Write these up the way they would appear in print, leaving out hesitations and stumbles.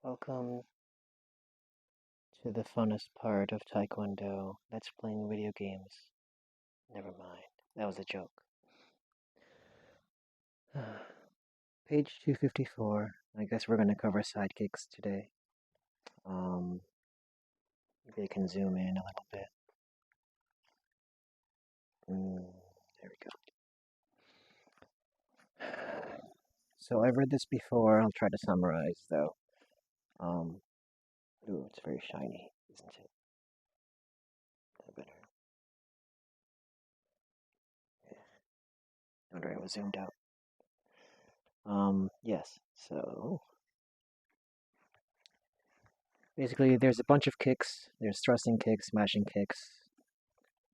Welcome to the funnest part of Taekwondo. That's playing video games. Never mind. That was a joke. Page 254. I guess we're going to cover sidekicks today. Maybe I can zoom in a little bit. There we go. So I've read this before. I'll try to summarize though. Ooh, it's very shiny, isn't it? I better. Yeah. No wonder I was zoomed out. Yes. So basically, there's a bunch of kicks. There's thrusting kicks, smashing kicks,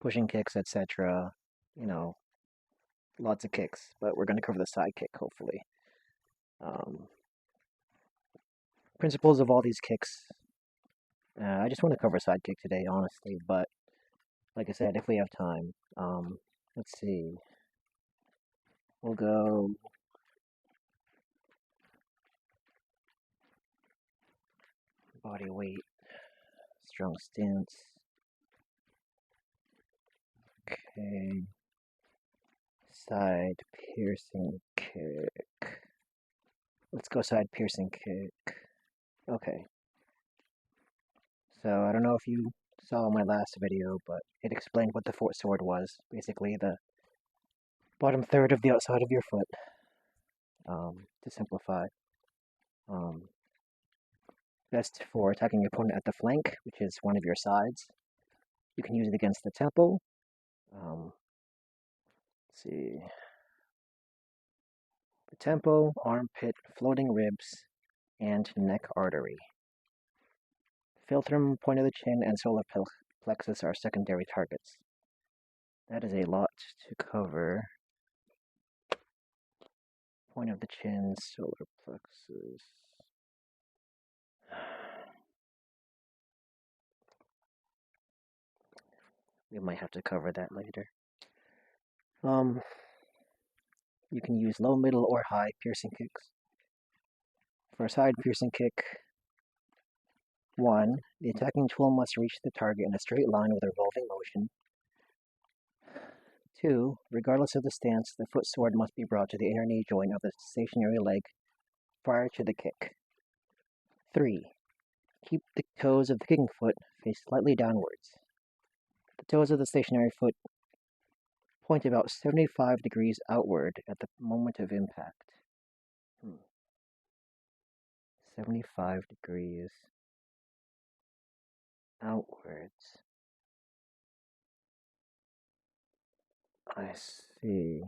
pushing kicks, etc. You know, lots of kicks, but we're going to cover the side kick, hopefully. Um, Principles of all these kicks. I just want to cover side kick today, honestly, but like I said, if we have time, let's see. We'll go body weight, strong stance. Okay. Side piercing kick. Let's go side piercing kick. Okay. So I don't know if you saw my last video, but it explained what the foot sword was. Basically, the bottom third of the outside of your foot. To simplify. Best for attacking your opponent at the flank, which is one of your sides. You can use it against the temple. Let's see. The temple, armpit, floating ribs, and neck artery. Philtrum, point of the chin, and solar plexus are secondary targets. That is a lot to cover. Point of the chin, solar plexus. We might have to cover that later. You can use low, middle, or high piercing kicks. For a side piercing kick, 1. The attacking tool must reach the target in a straight line with a revolving motion. 2. Regardless of the stance, the foot sword must be brought to the inner knee joint of the stationary leg prior to the kick. 3. Keep the toes of the kicking foot face slightly downwards. The toes of the stationary foot point about 75 degrees outward at the moment of impact. 75 degrees outwards. I see.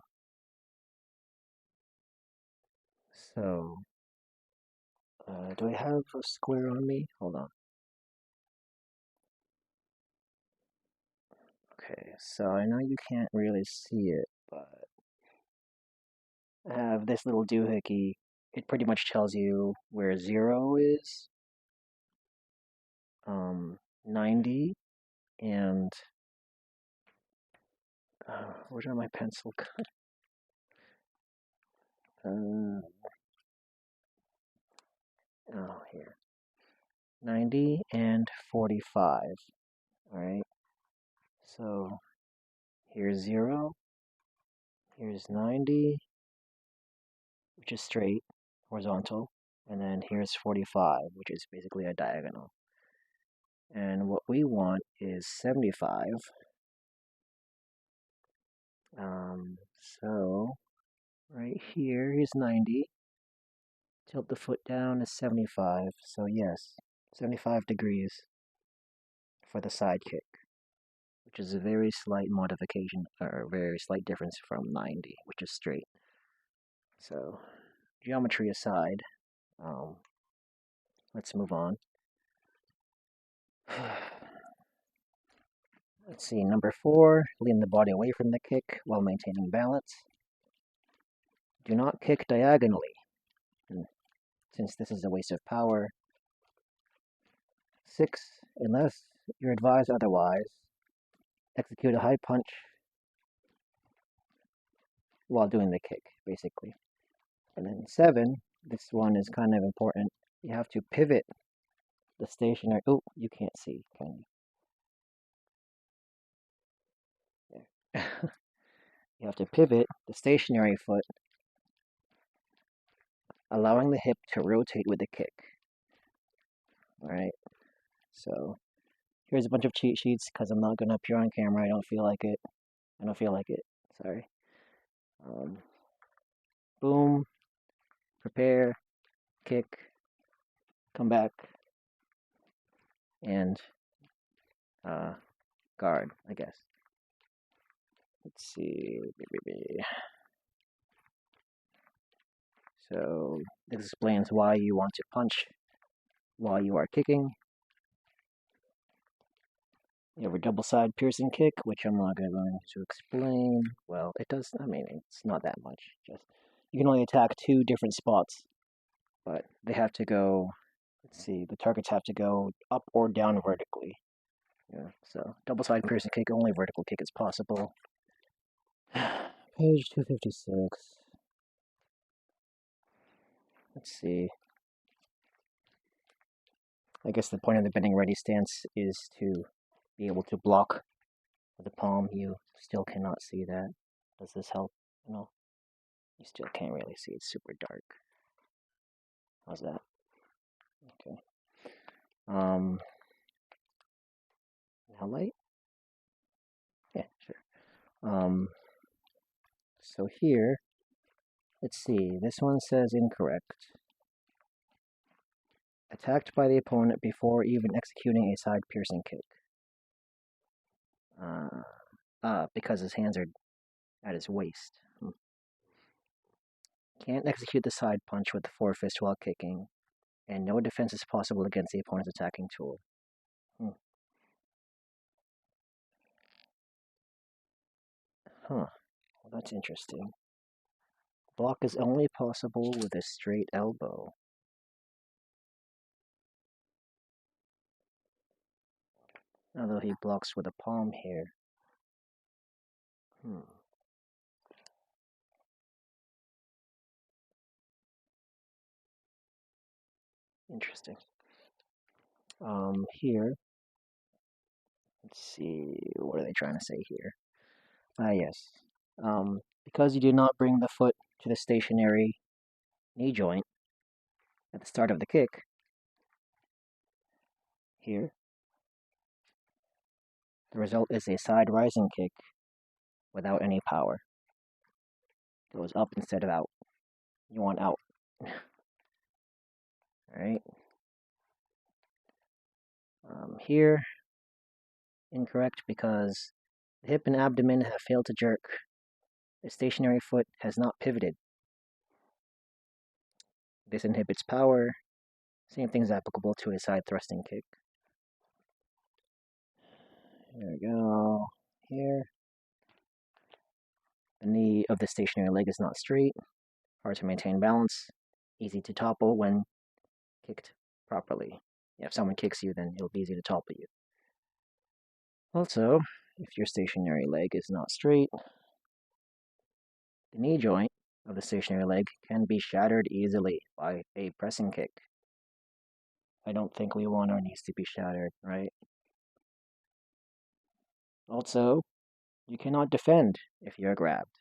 So, do I have a square on me? Hold on. Okay, so I know you can't really see it, but I have this little doohickey. It pretty much tells you where 0 is, 90, and where's my pencil cut? Oh, here. 90 and 45. Alright. So here's 0, here's 90, which is straight, horizontal, and then here's 45, which is basically a diagonal. And what we want is 75. So right here is 90. Tilt the foot down is 75. So yes, 75 degrees for the side kick, which is a very slight modification, or a very slight difference from 90, which is straight. So, geometry aside, let's move on. Let's see, number 4, lean the body away from the kick while maintaining balance. Do not kick diagonally, since this is a waste of power. 6, unless you're advised otherwise, execute a high punch while doing the kick, basically. And then 7, this one is kind of important. You have to pivot the stationary. Oh, you can't see, can you? There. You have to pivot the stationary foot, allowing the hip to rotate with the kick. All right. So here's a bunch of cheat sheets because I'm not going to appear on camera. I don't feel like it. I don't feel like it. Sorry. Boom. Prepare. Kick. Come back. And guard, I guess. Let's see. So this explains why you want to punch while you are kicking. You have a double side piercing kick, which I'm not going to explain. Well, it does, I mean, it's not that much. Just you can only attack 2 different spots, but they have to go, let's see, the targets have to go up or down vertically. Yeah, so double side piercing kick, only vertical kick is possible. Page 256. Let's see. I guess the point of the bending ready stance is to be able to block with the palm. You still cannot see that. Does this help? No. You still can't really see. It's super dark. How's that? Okay. Now light? Yeah, sure. So here, let's see. This one says incorrect. Attacked by the opponent before even executing a side piercing kick. Because his hands are at his waist. Can't execute the side punch with the forefist while kicking, and no defense is possible against the opponent's attacking tool. Huh. Well, that's interesting. Block is only possible with a straight elbow. Although he blocks with a palm here. Interesting. Here, let's see, what are they trying to say here? Yes. Because you do not bring the foot to the stationary knee joint at the start of the kick, here, the result is a side rising kick without any power. Goes up instead of out. You want out. Alright. Here, incorrect because the hip and abdomen have failed to jerk. The stationary foot has not pivoted. This inhibits power. Same thing is applicable to a side thrusting kick. There we go. Here. The knee of the stationary leg is not straight. Hard to maintain balance. Easy to topple when kicked properly. Yeah, if someone kicks you, then it'll be easy to topple you. Also, if your stationary leg is not straight, the knee joint of the stationary leg can be shattered easily by a pressing kick. I don't think we want our knees to be shattered, right? Also, you cannot defend if you're grabbed.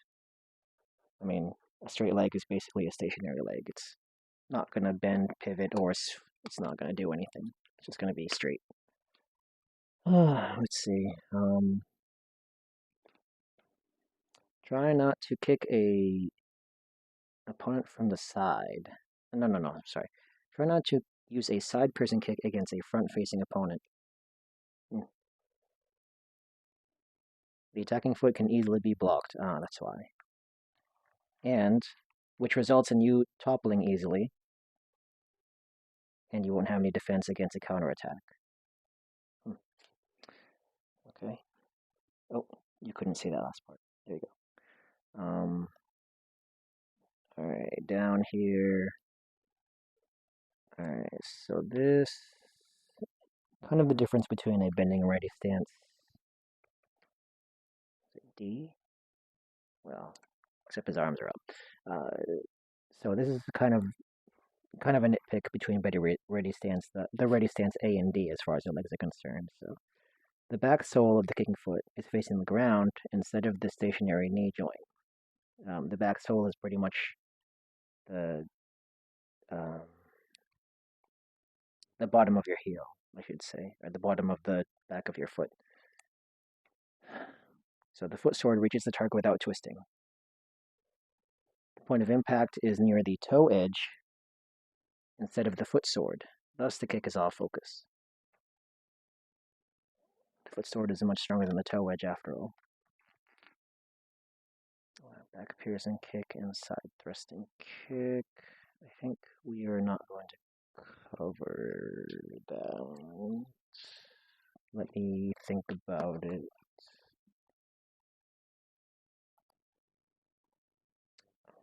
I mean, a straight leg is basically a stationary leg. It's not going to bend, pivot, or it's not going to do anything. It's just going to be straight. Let's see. Try not to kick a opponent from the side. No, sorry. Try not to use a side piercing kick against a front-facing opponent. The attacking foot can easily be blocked. That's why. And, which results in you toppling easily, and you won't have any defense against a counterattack. Okay. Oh, you couldn't see that last part. There you go. Alright, down here. Alright, so this kind of the difference between a bending ready stance. Is it D? Well, except his arms are up. So this is kind of kind of a nitpick between ready stance, the ready stance A and D as far as the legs are concerned. So the back sole of the kicking foot is facing the ground instead of the stationary knee joint. The back sole is pretty much the um, the bottom of your heel, I should say, or the bottom of the back of your foot. So the foot sword reaches the target without twisting. The point of impact is near the toe edge instead of the foot sword. Thus, the kick is off focus. The foot sword is much stronger than the toe edge after all. Back piercing kick and side thrusting kick. I think we are not going to cover that. Let me think about it.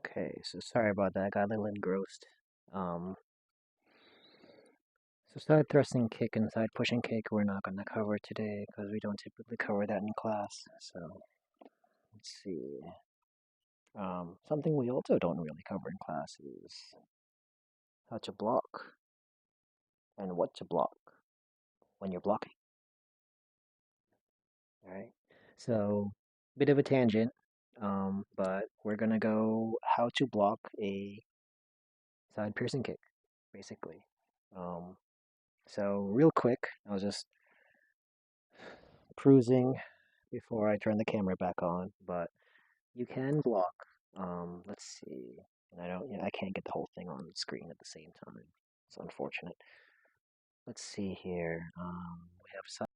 Okay, so sorry about that. I got a little engrossed. Um, so side thrusting kick and side pushing kick we're not going to cover today because we don't typically cover that in class. So let's see. Something we also don't really cover in class is how to block and what to block when you're blocking. All right. So bit of a tangent, but we're gonna go how to block a side piercing kick, basically. Um, so real quick, I was just cruising before I turn the camera back on, but you can block. Let's see, and I can't get the whole thing on the screen at the same time. It's unfortunate. Let's see here. We have